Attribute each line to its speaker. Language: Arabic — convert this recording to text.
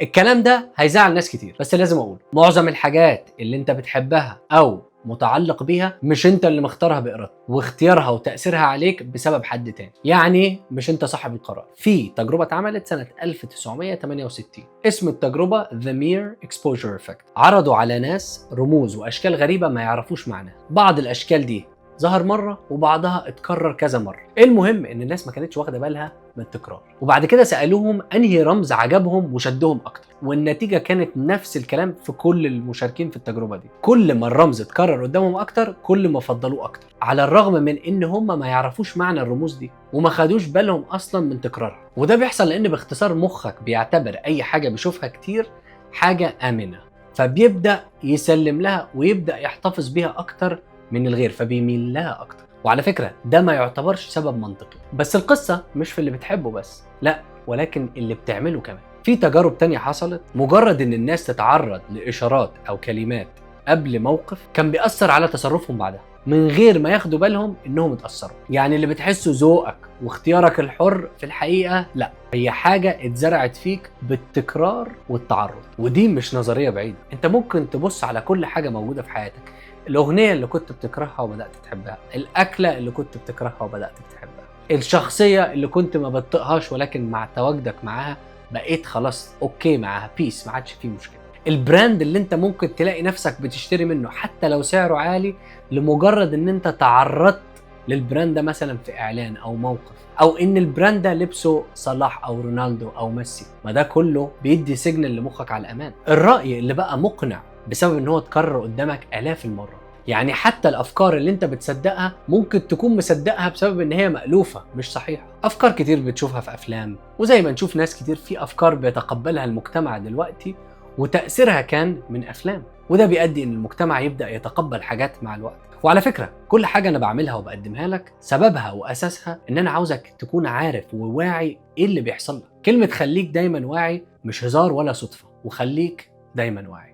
Speaker 1: الكلام ده هيزعل ناس كتير، بس لازم اقول معظم الحاجات اللي انت بتحبها او متعلق بيها مش انت اللي مختارها بإرادتك، واختيارها وتأثيرها عليك بسبب حد تاني. يعني مش انت صاحب القرار. في تجربة اتعملت سنة 1968 اسم التجربة The Mere Exposure Effect. عرضوا على ناس رموز واشكال غريبة ما يعرفوش معناها. بعض الاشكال دي ظهر مرة وبعضها اتكرر كذا مرة. المهم ان الناس ما كانتش واخدة بالها من التكرار، وبعد كده سألوهم انهي رمز عجبهم وشدهم اكتر، والنتيجة كانت نفس الكلام في كل المشاركين في التجربة دي. كل ما الرمز اتكرر قدامهم اكتر كل ما فضلوه اكتر، على الرغم من ان هم ما يعرفوش معنى الرموز دي وما خدوش بالهم اصلا من تكرارها. وده بيحصل لان باختصار مخك بيعتبر اي حاجة بيشوفها كتير حاجة آمنة، فبيبدأ يسلم لها ويبدأ يحتفظ بيها اكتر من الغير، فبيميل لها اكتر. وعلى فكرة ده ما يعتبرش سبب منطقي، بس القصة مش في اللي بتحبه بس، لا، ولكن اللي بتعمله كمان. في تجارب تانية حصلت، مجرد ان الناس تتعرض لاشارات او كلمات قبل موقف كان بيأثر على تصرفهم بعدها من غير ما ياخدوا بالهم انهم اتأثروا. يعني اللي بتحسه ذوقك واختيارك الحر في الحقيقة لا، هي حاجة اتزرعت فيك بالتكرار والتعرض. ودي مش نظرية بعيدة، انت ممكن تبص على كل حاجة موجودة في حياتك. الأغنية اللي كنت بتكرهها وبدأت تحبها، الأكلة اللي كنت بتكرهها وبدأت بتحبها، الشخصية اللي كنت ما بطيقهاش ولكن مع تواجدك معاها بقيت خلاص أوكي معاها، بيس، ما عادش فيه مشكلة. البراند اللي انت ممكن تلاقي نفسك بتشتري منه حتى لو سعره عالي لمجرد ان انت تعرضت للبراند ده مثلا في اعلان او موقف، او ان البراند ده لبسه صلاح او رونالدو او ميسي، ما ده كله بيدي سيجنال لمخك على الامان. الرأي اللي بقى مقنع بسبب ان هو اتكرر قدامك آلاف المرة. يعني حتى الافكار اللي انت بتصدقها ممكن تكون مصدقها بسبب ان هي مألوفة مش صحيحة. افكار كتير بتشوفها في افلام، وزي ما نشوف ناس كتير في افكار بيتقبلها المجتمع دلوقتي وتأثيرها كان من افلام، وده بيؤدي ان المجتمع يبدأ يتقبل حاجات مع الوقت. وعلى فكرة كل حاجة انا بعملها وبقدمها لك سببها واساسها ان انا عاوزك تكون عارف وواعي ايه اللي بيحصل لك. كلمة خليك دايما واعي مش هزار ولا صدفة، وخليك دايما واعي.